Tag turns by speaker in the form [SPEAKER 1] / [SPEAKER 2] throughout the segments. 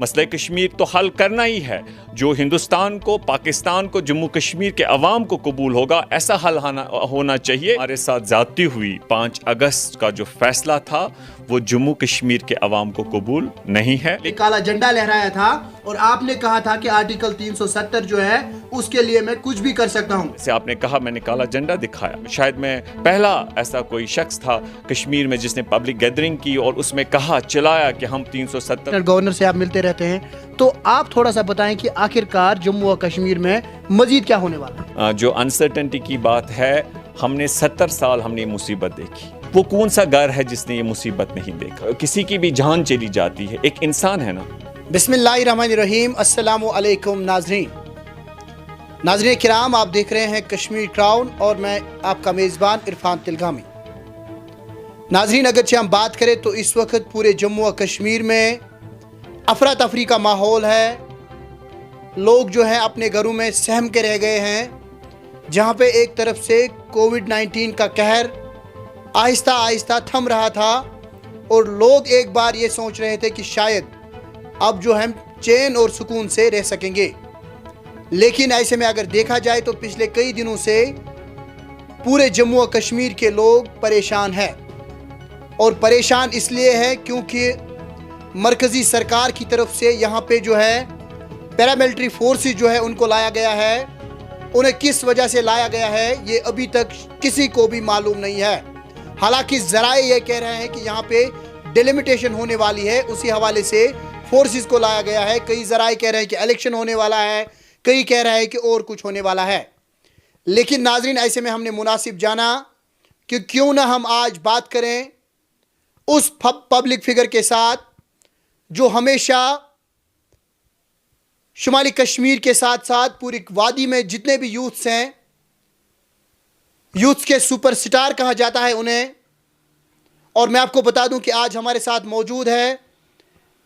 [SPEAKER 1] मसले कश्मीर तो हल करना ही है। जो हिंदुस्तान को, पाकिस्तान को, जम्मू कश्मीर के अवाम को कबूल होगा, ऐसा हल होना चाहिए। हमारे साथ ज्यादती हुई 5 अगस्त का जो फैसला था वो जम्मू कश्मीर के अवाम को कबूल नहीं है।
[SPEAKER 2] एक काला झंडा लहराया था और आपने कहा था कि आर्टिकल 370 जो है उसके लिए मैं कुछ भी कर सकता हूँ।
[SPEAKER 1] जैसे आपने कहा, मैंने काला झंडा दिखाया। शायद मैं पहला ऐसा कोई शख्स था कश्मीर में जिसने पब्लिक गैदरिंग की और उसमें कहा, चिल्लाया कि हम 370।
[SPEAKER 2] गवर्नर से आप मिलते रहते हैं, तो आप थोड़ा सा बताएं कि आखिरकार जम्मू और कश्मीर में मजीद क्या होने वाला है।
[SPEAKER 1] जो अनसर्टेनिटी की बात है, हमने 70 साल हमने ये मुसीबत देखी। वो कौन सा घर है जिसने ये मुसीबत नहीं देखा? किसी की भी जान चली जाती है, एक इंसान है ना।
[SPEAKER 2] बिस्मिल्लाहिर्रहमानिर्रहीम, अस्सलामु अलैकुम नाज़रीन किराम, आप देख रहे हैं कश्मीर क्राउन और मैं आपका मेज़बान इरफान तिलगामी। नाज़रीन, अगरचे हम बात करें तो इस वक्त पूरे जम्मू और कश्मीर में अफरा तफरी का माहौल है। लोग जो हैं अपने घरों में सहम के रह गए हैं, जहां पे एक तरफ से कोविड-19 का कहर आहिस्ता आहिस्ता थम रहा था और लोग एक बार ये सोच रहे थे कि शायद अब जो हम चैन और सुकून से रह सकेंगे। लेकिन ऐसे में अगर देखा जाए तो पिछले कई दिनों से पूरे जम्मू और कश्मीर के लोग परेशान हैं, और परेशान इसलिए है क्योंकि मरकज़ी सरकार की तरफ से यहाँ पे जो है पैरामिलिट्री फोर्सेस जो है उनको लाया गया है। उन्हें किस वजह से लाया गया है ये अभी तक किसी को भी मालूम नहीं है। हालांकि ज़राए ये कह रहे हैं कि यहाँ पे डिलिमिटेशन होने वाली है, उसी हवाले से फोर्सेस को लाया गया है। कई ज़राए कह रहे हैं कि इलेक्शन होने वाला है, कई कह रहे हैं कि और कुछ होने वाला है। लेकिन नाजरीन, ऐसे में हमने मुनासिब जाना कि क्यों ना हम आज बात करें उस पब्लिक फिगर के साथ जो हमेशा शुमाली कश्मीर के साथ साथ पूरी वादी में जितने भी यूथ्स हैं, यूथ्स के सुपरस्टार कहा जाता है उन्हें। और मैं आपको बता दूं कि आज हमारे साथ मौजूद है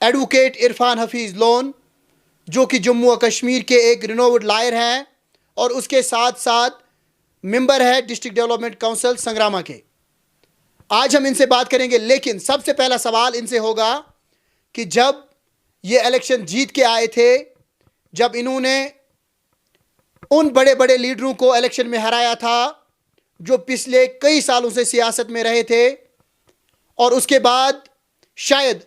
[SPEAKER 2] एडवोकेट इरफान हफीज़ लोन, जो कि जम्मू और कश्मीर के एक रिनोवर्ड लॉयर हैं और उसके साथ साथ मेंबर है डिस्ट्रिक्ट डेवलपमेंट काउंसिल संग्रामा के। आज हम इनसे बात करेंगे, लेकिन सबसे पहला सवाल इनसे होगा कि जब ये इलेक्शन जीत के आए थे, जब इन्होंने उन बड़े बड़े लीडरों को इलेक्शन में हराया था जो पिछले कई सालों से सियासत में रहे थे, और उसके बाद शायद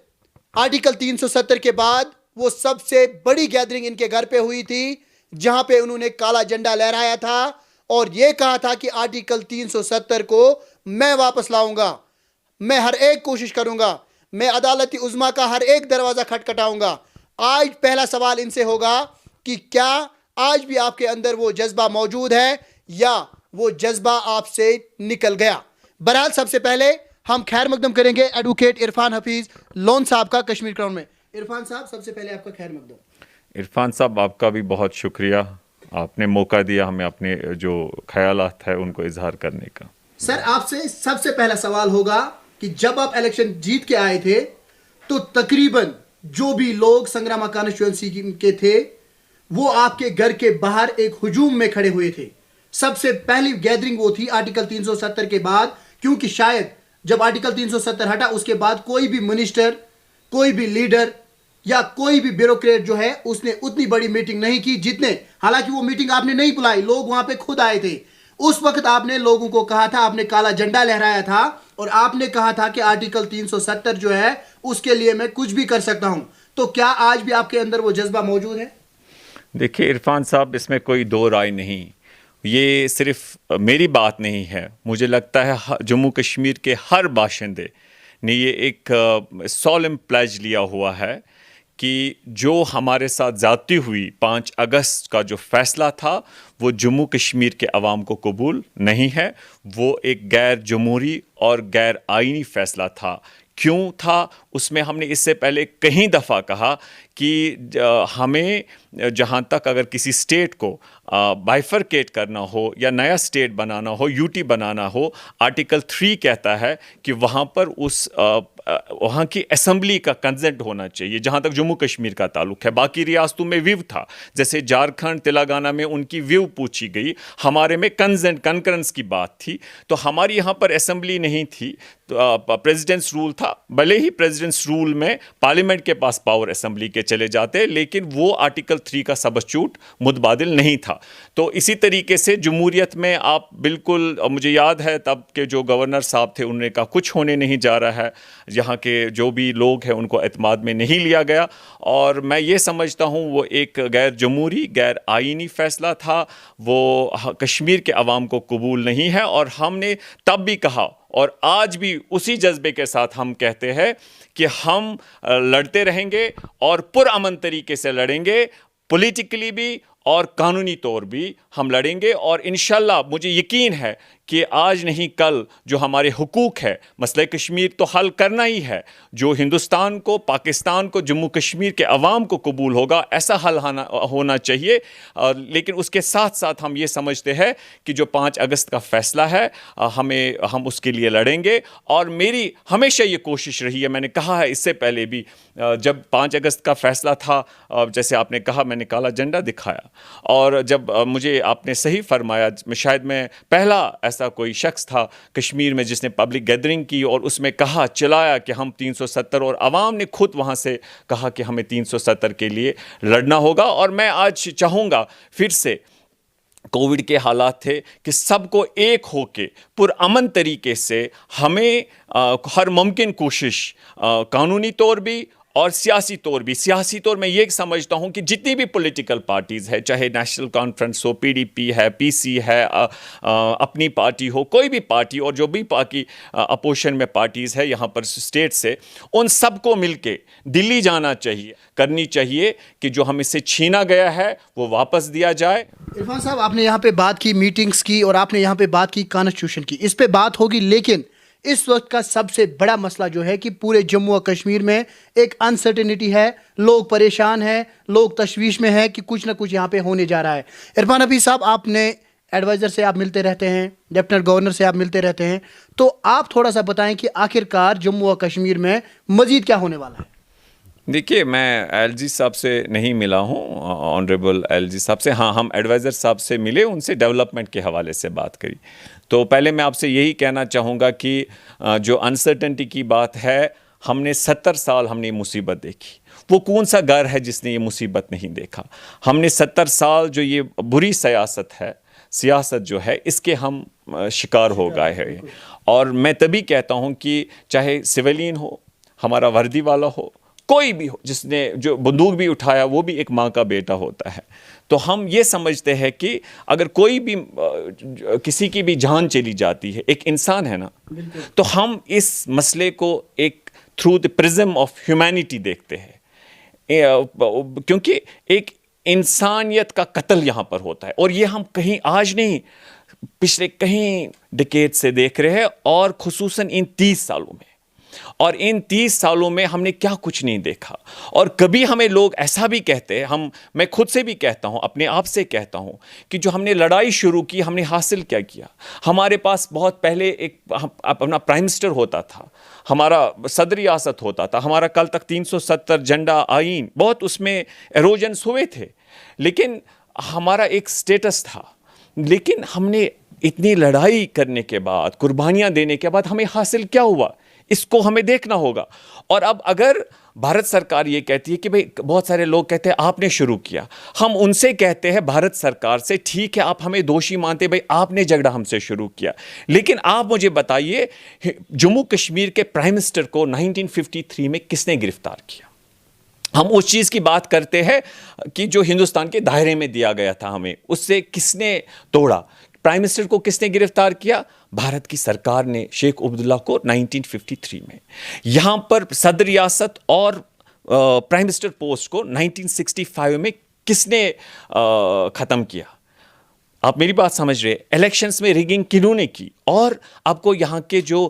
[SPEAKER 2] आर्टिकल 370 के बाद वो सबसे बड़ी गैदरिंग इनके घर पे हुई थी, जहां पे उन्होंने काला झंडा लहराया था और ये कहा था कि आर्टिकल 370 को मैं वापस लाऊंगा, मैं हर एक कोशिश करूंगा, मैं अदालती उज़्मा का हर एक दरवाज़ा खटखटाऊंगा। आज पहला सवाल इनसे होगा कि क्या आज भी आपके अंदर वो जज्बा मौजूद है या वो जज्बा आपसे निकल गया। बहरहाल सबसे पहले हम खैर मकदम करेंगे एडवोकेट इरफान हफीज़ लोन साहब का कश्मीर क्राउन में। इरफान साहब, सबसे पहले आपका खैर मकदम।
[SPEAKER 1] इरफान साहब, आपका भी बहुत शुक्रिया, आपने मौका दिया हमें अपने जो ख्यालात है उनको इजहार करने का।
[SPEAKER 2] सर, आपसे सबसे पहला सवाल होगा कि जब आप इलेक्शन जीत के आए थे तो तकरीबन जो भी लोग संग्रामा कॉन्स्टिट्यूएंसी के थे वो आपके घर के बाहर एक हुजूम में खड़े हुए थे। सबसे पहली गैदरिंग वो थी आर्टिकल 370 के बाद, क्योंकि शायद जब आर्टिकल 370 हटा उसके बाद कोई भी मिनिस्टर, कोई भी लीडर या कोई भी ब्यूरोक्रेट जो है उसने उतनी बड़ी मीटिंग नहीं की जितने, हालांकि वो मीटिंग आपने नहीं बुलाई, लोग वहां पे खुद आए थे। उस वक्त आपने लोगों को कहा था, आपने काला झंडा लहराया था और आपने कहा था कि आर्टिकल 370 जो है उसके लिए मैं कुछ भी कर सकता हूं। तो क्या आज भी आपके अंदर वो जज्बा मौजूद है?
[SPEAKER 1] देखिए इरफान साहब, इसमें कोई दो राय नहीं, ये सिर्फ मेरी बात नहीं है, मुझे लगता है जम्मू कश्मीर के हर बाशिंदे ने ये एक सॉलम प्लेज लिया हुआ है कि जो हमारे साथ ज़्यादती हुई 5 अगस्त का जो फ़ैसला था वो जम्मू कश्मीर के अवाम को कबूल नहीं है। वो एक गैर जमहूरी और गैर आइनी फ़ैसला था। क्यों था? उसमें हमने इससे पहले कई दफ़ा कहा कि हमें जहाँ तक अगर किसी स्टेट को बाइफरकेट करना हो या नया स्टेट बनाना हो, यूटी बनाना हो, आर्टिकल 3 कहता है कि वहाँ पर वहाँ की असेंबली का कंसेंट होना चाहिए, जहाँ तक जम्मू कश्मीर का ताल्लुक है। बाकी रियासतों में विव था, जैसे झारखंड, तेलंगाना में उनकी विव पूछी गई, हमारे में कंकरेंस की बात थी। तो हमारी यहाँ पर असेंबली नहीं थी, तो प्रेसिडेंट्स रूल था। भले ही प्रेसिडेंट प्रेसिडेंट्स रूल में पार्लियामेंट के पास पावर असेंबली के चले जाते, लेकिन वो आर्टिकल 3 का सबस्टिट्यूट मुतबादिल नहीं था। तो इसी तरीके से जमहूरियत में आप बिल्कुल, मुझे याद है तब के जो गवर्नर साहब थे उन्होंने कहा कुछ होने नहीं जा रहा है, यहाँ के जो भी लोग हैं उनको एतमाद में नहीं लिया गया, और मैं ये समझता हूँ वो एक गैर जमहूरी गैर आईनी फैसला था, वो कश्मीर के अवाम को कबूल नहीं है। और हमने तब भी कहा और आज भी उसी जज्बे के साथ हम कहते हैं कि हम लड़ते रहेंगे और पुरअमन तरीके से लड़ेंगे, पॉलिटिकली भी और कानूनी तौर भी हम लड़ेंगे। और इंशाल्लाह मुझे यकीन है कि आज नहीं कल जो हमारे हुकूक है, मसले कश्मीर तो हल करना ही है, जो हिंदुस्तान को, पाकिस्तान को, जम्मू कश्मीर के अवाम को कबूल होगा ऐसा हल होना चाहिए। लेकिन उसके साथ साथ हम ये समझते हैं कि जो 5 अगस्त का फ़ैसला है हम उसके लिए लड़ेंगे। और मेरी हमेशा ये कोशिश रही है, मैंने कहा है इससे पहले भी, जब 5 अगस्त का फ़ैसला था, जैसे आपने कहा मैंने काला झंडा दिखाया, और जब मुझे आपने सही फरमाया, शायद मैं पहला ऐसा कोई शख्स था कश्मीर में जिसने पब्लिक गैदरिंग की और उसमें कहा, चिल्लाया कि हम 370, और आवाम ने खुद वहाँ से कहा कि हमें 370 के लिए लड़ना होगा। और मैं आज चाहूँगा फिर से, कोविड के हालात थे कि सबको एक होके पुरअमन तरीके से हमें हर मुमकिन कोशिश कानूनी तौर भी और सियासी तौर मैं ये समझता हूँ कि जितनी भी पॉलिटिकल पार्टीज़ है, चाहे नेशनल कॉन्फ्रेंस हो, पीडीपी है, पीसी है, अपनी पार्टी हो, कोई भी पार्टी, और जो भी बाकी अपोजिशन में पार्टीज़ है यहाँ पर स्टेट से, उन सबको मिलके दिल्ली जाना चाहिए, करनी चाहिए कि जो हमें से छीना गया है वो वापस दिया जाए।
[SPEAKER 2] इरफान साहब, आपने यहाँ पे बात की मीटिंग्स की और आपने यहाँ पे बात की कॉन्स्टिट्यूशन की, इस पे बात होगी, लेकिन इस वक्त का सबसे बड़ा मसला जो है कि पूरे जम्मू और कश्मीर में एक अनसर्टेनिटी है, लोग परेशान हैं, लोग तशवीश में हैं कि कुछ ना कुछ यहाँ पे होने जा रहा है। इरफान हफीज़ साहब, आपने एडवाइज़र से आप मिलते रहते हैं, लेफ्टिनेंट गवर्नर से आप मिलते रहते हैं, तो आप थोड़ा सा बताएं कि आखिरकार जम्मू और कश्मीर में मज़ीद क्या होने वाला है।
[SPEAKER 1] देखिए, मैं एलजी साहब से नहीं मिला हूँ, ऑनरेबल एलजी साहब से। हाँ, हम एडवाइज़र साहब से मिले, उनसे डेवलपमेंट के हवाले से बात करी। तो पहले मैं आपसे यही कहना चाहूँगा कि जो अनसर्टेनिटी की बात है, हमने 70 साल हमने मुसीबत देखी, वो कौन सा घर है जिसने ये मुसीबत नहीं देखा। हमने 70 साल जो ये बुरी सियासत जो है इसके हम शिकार हो गए हैं। और मैं तभी कहता हूँ कि चाहे सिविलियन हो, हमारा वर्दी वाला हो, कोई भी हो, जिसने जो बंदूक भी उठाया वो भी एक माँ का बेटा होता है। तो हम ये समझते हैं कि अगर कोई भी किसी की भी जान चली जाती है, एक इंसान है ना, तो हम इस मसले को एक through the prism of humanity देखते हैं, क्योंकि एक इंसानियत का कत्ल यहाँ पर होता है। और ये हम कहीं आज नहीं, पिछले कहीं डिकेड से देख रहे हैं, और खुसूसन इन 30 सालों में। और इन 30 सालों में हमने क्या कुछ नहीं देखा। और कभी हमें लोग ऐसा भी कहते हैं, मैं खुद से भी कहता हूं, अपने आप से कहता हूं, कि जो हमने लड़ाई शुरू की हमने हासिल क्या किया। हमारे पास बहुत पहले एक अपना प्राइम मिनिस्टर होता था, हमारा सदर रियासत होता था, हमारा कल तक 370 झंडा आईन, बहुत उसमें एरोजन्स हुए थे, लेकिन हमारा एक स्टेटस था। लेकिन हमने इतनी लड़ाई करने के बाद, कुर्बानियां देने के बाद हमें हासिल क्या हुआ, इसको हमें देखना होगा। और अब अगर भारत सरकार ये कहती है कि भाई, बहुत सारे लोग कहते हैं आपने शुरू किया, हम उनसे कहते हैं भारत सरकार से, ठीक है आप हमें दोषी मानते, भाई आपने झगड़ा हमसे शुरू किया, लेकिन आप मुझे बताइए जम्मू कश्मीर के प्राइम मिनिस्टर को 1953 में किसने गिरफ्तार किया। हम उस चीज़ की बात करते हैं कि जो हिंदुस्तान के दायरे में दिया गया था हमें, उससे किसने तोड़ा। प्राइम मिनिस्टर को किसने गिरफ्तार किया, भारत की सरकार ने शेख अब्दुल्ला को 1953 में। यहाँ पर सदर रियासत और प्राइम मिनिस्टर पोस्ट को 1965 में किसने ख़त्म किया। आप मेरी बात समझ रहे, इलेक्शंस में रिगिंग किन्होंने की। और आपको यहाँ के जो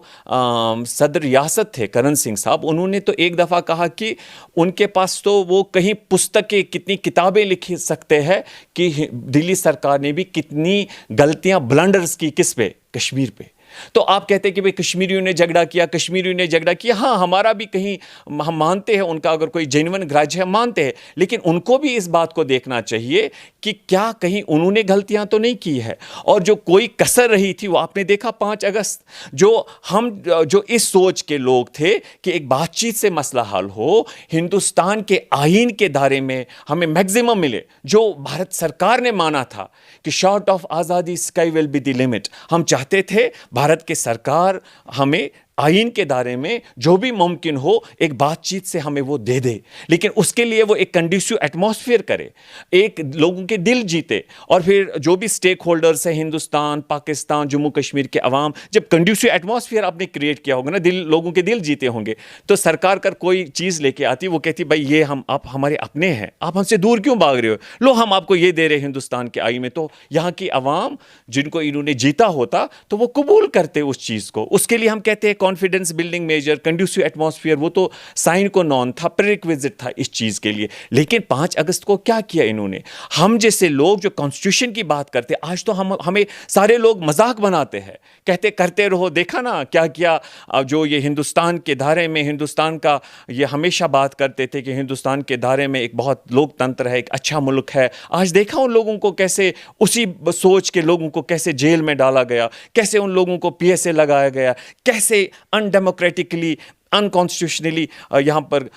[SPEAKER 1] सदर रियासत थे करण सिंह साहब, उन्होंने तो एक दफ़ा कहा कि उनके पास तो वो कहीं पुस्तकें, कितनी किताबें लिख सकते हैं कि दिल्ली सरकार ने भी कितनी गलतियाँ, ब्लंडर्स की, किस पे, कश्मीर पे। तो आप कहते हैं कि भाई कश्मीरियों ने झगड़ा किया, कश्मीरियों ने झगड़ा किया। हाँ, हमारा भी कहीं, हम मानते हैं उनका अगर कोई जेन्युइन ग्रज है, मानते हैं, लेकिन उनको भी इस बात को देखना चाहिए कि क्या कहीं उन्होंने गलतियां तो नहीं की है। और जो कोई कसर रही थी वो आपने देखा 5 अगस्त, जो इस सोच के लोग थे कि एक बातचीत से मसला हल हो, हिंदुस्तान के आईन के दायरे में हमें मैक्सिमम मिले, जो भारत सरकार ने माना था कि शॉर्ट ऑफ आज़ादी sky will be the limit. हम चाहते थे भारत की सरकार हमें आईन के दायरे में जो भी मुमकिन हो एक बातचीत से हमें वो दे दे, लेकिन उसके लिए वो एक कंड्यूसिव एटमॉस्फेयर करे, एक लोगों के दिल जीते। और फिर जो भी स्टेक होल्डर्स हैं, हिंदुस्तान, पाकिस्तान, जम्मू कश्मीर के अवाम, जब कंड्यूसिव एटमॉस्फेयर आपने क्रिएट किया होगा ना, लोगों के दिल जीते होंगे, तो सरकार कर कोई चीज़ लेके आती, वो कहती भाई ये आप हमारे अपने हैं, आप हमसे दूर क्यों भाग रहे हो, लो हम आपको ये दे रहे हैं हिंदुस्तान के आईन में। तो यहाँ की अवाम जिनको इन्होंने जीता होता तो वो कबूल करते उस चीज़ को। उसके लिए हम कहते हैं confidence building measure, conducive atmosphere, वो तो साइन को नॉन था, प्रीरिक्विजिट था इस चीज़ के लिए। लेकिन 5 अगस्त को क्या किया इन्होंने? हम जैसे लोग जो कॉन्स्टिट्यूशन की बात करते, आज तो हमें सारे लोग मजाक बनाते हैं, कहते करते रहो, देखा ना क्या किया। जो ये हिंदुस्तान के दायरे में, हिंदुस्तान का ये हमेशा बात करते थे कि हिंदुस्तान के दायरे में एक बहुत लोकतंत्र है, एक अच्छा मुल्क है। आज देखा उन लोगों को कैसे, उसी सोच के लोगों को कैसे जेल में डाला गया, कैसे उन लोगों को PSA लगाया गया, कैसे अनडेमोक्रेटिकली, अनकॉन्स्टिट्यूशनली यहाँ पर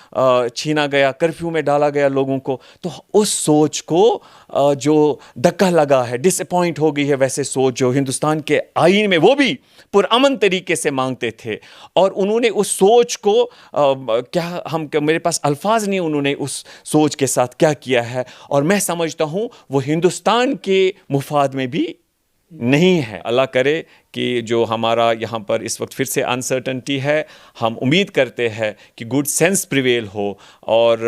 [SPEAKER 1] छीना गया, कर्फ्यू में डाला गया लोगों को। तो उस सोच को जो धक्का लगा है, डिसअपॉइंट हो गई है वैसे सोच जो हिंदुस्तान के आईन में वो भी पुरअमन तरीके से मांगते थे। और उन्होंने उस सोच को मेरे पास अल्फाज नहीं, उन्होंने उस सोच के साथ क्या किया है। और मैं समझता हूँ वो हिंदुस्तान के मुफाद में भी नहीं है। अल्लाह करे कि जो हमारा यहाँ पर इस वक्त फिर से अनसर्टनिटी है, हम उम्मीद करते हैं कि गुड सेंस प्रिवेल हो और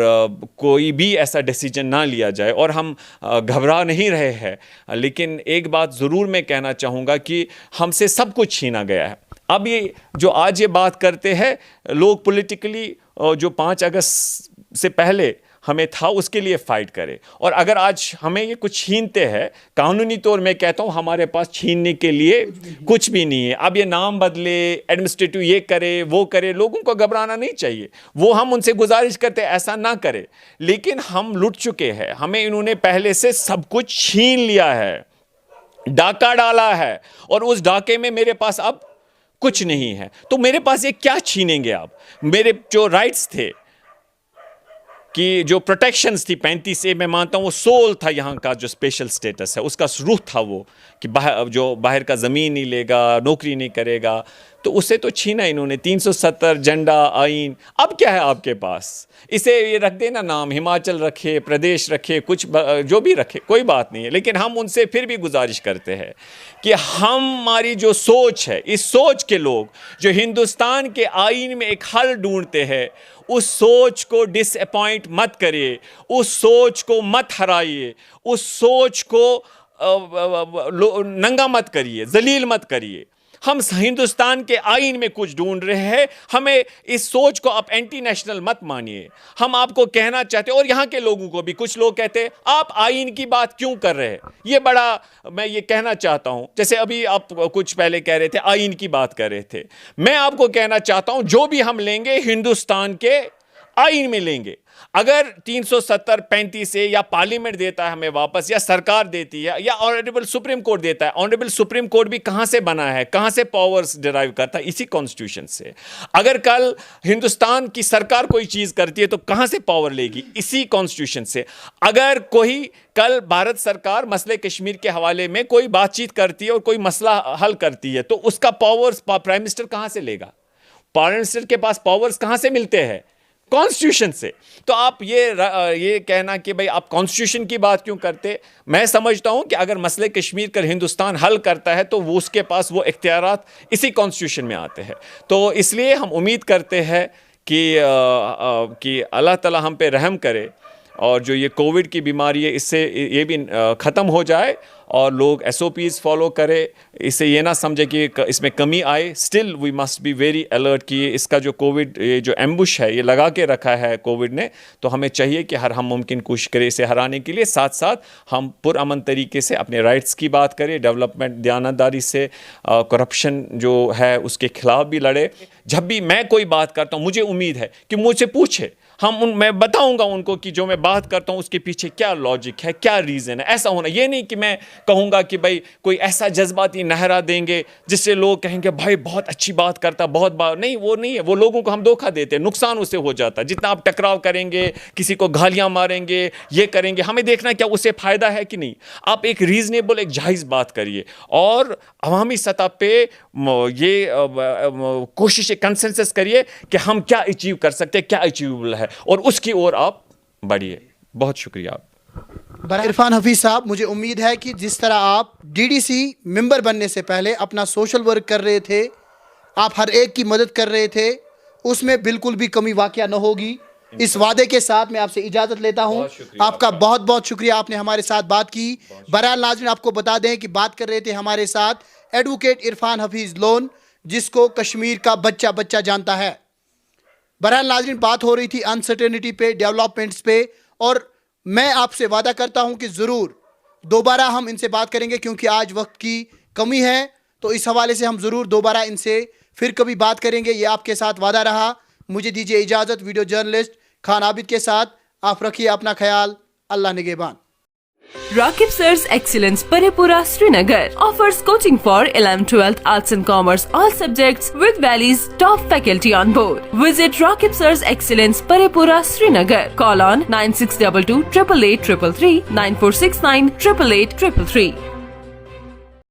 [SPEAKER 1] कोई भी ऐसा डिसीजन ना लिया जाए। और हम घबरा नहीं रहे हैं, लेकिन एक बात ज़रूर मैं कहना चाहूँगा कि हमसे सब कुछ छीना गया है। अब ये जो आज ये बात करते हैं लोग पॉलिटिकली, जो 5 अगस्त से पहले हमें था उसके लिए फाइट करे। और अगर आज हमें ये कुछ छीनते हैं, कानूनी तौर में कहता हूँ हमारे पास छीनने के लिए कुछ भी नहीं है। अब ये नाम बदले, एडमिनिस्ट्रेटिव ये करे वो करे, लोगों को घबराना नहीं चाहिए। वो हम उनसे गुजारिश करते ऐसा ना करे, लेकिन हम लुट चुके हैं, हमें इन्होंने पहले से सब कुछ छीन लिया है, डाका डाला है, और उस डाके में मेरे पास अब कुछ नहीं है। तो मेरे पास ये क्या छीनेंगे आप? मेरे जो राइट्स थे, कि जो प्रोटेक्शंस थी 35A, मैं मानता हूँ वो सोल था यहाँ का, जो स्पेशल स्टेटस है उसका रूह था वो, कि बाहर का ज़मीन नहीं लेगा, नौकरी नहीं करेगा, तो उसे तो छीना इन्होंने। 370 झंडा, आइन, अब क्या है आपके पास? इसे ये रख देना नाम, हिमाचल रखे, प्रदेश रखे, कुछ जो भी रखे, कोई बात नहीं है। लेकिन हम उनसे फिर भी गुजारिश करते हैं कि हमारी जो सोच है, इस सोच के लोग जो हिंदुस्तान के आइन में एक हल ढूंढते हैं, उस सोच को डिसअपॉइंट मत करिए, उस सोच को मत हराइए, उस सोच को नंगा मत करिए, जलील मत करिए। हम हिंदुस्तान के आईन में कुछ ढूंढ रहे हैं, हमें इस सोच को आप एंटी नेशनल मत मानिए। हम आपको कहना चाहते हैं, और यहाँ के लोगों को भी, कुछ लोग कहते हैं आप आईन की बात क्यों कर रहे हैं, ये बड़ा, मैं ये कहना चाहता हूँ, जैसे अभी आप कुछ पहले कह रहे थे आईन की बात कर रहे थे, मैं आपको कहना चाहता हूँ जो भी हम लेंगे हिंदुस्तान के आईन में लेंगे। अगर 370 35A या पार्लियामेंट देता है हमें वापस, या सरकार देती है, या ऑनरेबल सुप्रीम कोर्ट देता है। ऑनरेबल सुप्रीम कोर्ट भी कहां से बना है, कहां से पावर्स डिराइव करता है? इसी कॉन्स्टिट्यूशन से। अगर कल हिंदुस्तान की सरकार कोई चीज करती है तो कहां से पावर लेगी? इसी कॉन्स्टिट्यूशन से। अगर कोई कल भारत सरकार मसले कश्मीर के हवाले में कोई बातचीत करती है और कोई मसला हल करती है, तो उसका पावर्स प्राइम मिनिस्टर कहां से लेगा? प्राइम मिनिस्टर के पास पावर्स कहां से मिलते हैं? कॉन्स्टिट्यूशन से। तो आप ये कहना कि भाई आप कॉन्स्टिट्यूशन की बात क्यों करते? मैं समझता हूं कि अगर मसले कश्मीर का हिंदुस्तान हल करता है तो वो उसके पास वो इख्तियारात इसी कॉन्स्टिट्यूशन में आते हैं। तो इसलिए हम उम्मीद करते हैं कि अल्लाह ताला हम पे रहम करे। और जो ये कोविड की बीमारी है इससे ये भी ख़त्म हो जाए और लोग SOPs फॉलो करें, इससे ये ना समझे कि इसमें कमी आए। Still we must be very alert कि इसका जो कोविड ये जो एम्बुश है ये लगा के रखा है कोविड ने, तो हमें चाहिए कि हर हम मुमकिन कोशिश करें इसे हराने के लिए। साथ साथ हम पुरअमन तरीके से अपने राइट्स की बात करें, डेवलपमेंट दयानतदारी से, करप्शन जो है उसके खिलाफ भी लड़े। जब भी मैं कोई बात करता हूँ मुझे उम्मीद है कि मुझसे पूछे, मैं बताऊंगा उनको कि जो मैं बात करता हूँ उसके पीछे क्या लॉजिक है, क्या रीज़न है। ऐसा होना ये नहीं कि मैं कहूँगा कि भाई कोई ऐसा जज्बाती नहरा देंगे जिससे लोग कहेंगे भाई बहुत अच्छी बात करता, बहुत बात नहीं, वो नहीं है। वो लोगों को हम धोखा देते हैं, नुकसान उससे हो जाता है। जितना आप टकराव करेंगे, किसी को गालियाँ मारेंगे, ये करेंगे, हमें देखना है क्या उससे फ़ायदा है कि नहीं। आप एक रीज़नेबल, एक जायज़ बात करिए और अवामी सतह पे ये कोशिश, कंसेंसस करिए कि हम क्या अचीव कर सकते हैं, क्या अचीवेबल है, और उसकी ओर आप बढ़िए। बहुत शुक्रिया।
[SPEAKER 2] इरफान हफीज़ साहब, मुझे उम्मीद है कि जिस तरह आप DDC मेंबर बनने से पहले अपना सोशल वर्क कर रहे थे, आप हर एक की मदद कर रहे थे, उसमें बिल्कुल भी कमी वाक़या न होगी। इस वादे के साथ मैं आपसे इजाज़त लेता हूं। आपका बहुत बहुत शुक्रिया, आपने हमारे साथ बात की। बहरहाल नाज़रीन, आपको बता दें कि बात कर रहे थे हमारे साथ एडवोकेट इरफान हफीज़ लोन, जिसको कश्मीर का बच्चा बच्चा जानता है। बहरहाल नाज़रीन, बात हो रही थी अनसर्टेनिटी पे, डेवलपमेंट्स पे, और मैं आपसे वादा करता हूं कि ज़रूर दोबारा हम इनसे बात करेंगे, क्योंकि आज वक्त की कमी है। तो इस हवाले से हम ज़रूर दोबारा इनसे फिर कभी बात करेंगे, ये आपके साथ वादा रहा। मुझे दीजिए इजाज़त। वीडियो जर्नलिस्ट खान आबिद के साथ आप रखिए अपना ख्याल। अल्लाह निगहबान।
[SPEAKER 3] Rakib Sir's Excellence Paripura Srinagar offers coaching for 11th, 12th, Arts and Commerce all subjects with Valley's top faculty on board. Visit Rakib Sir's Excellence Paripura Srinagar. Call on 9622 888 333 9469 888 333.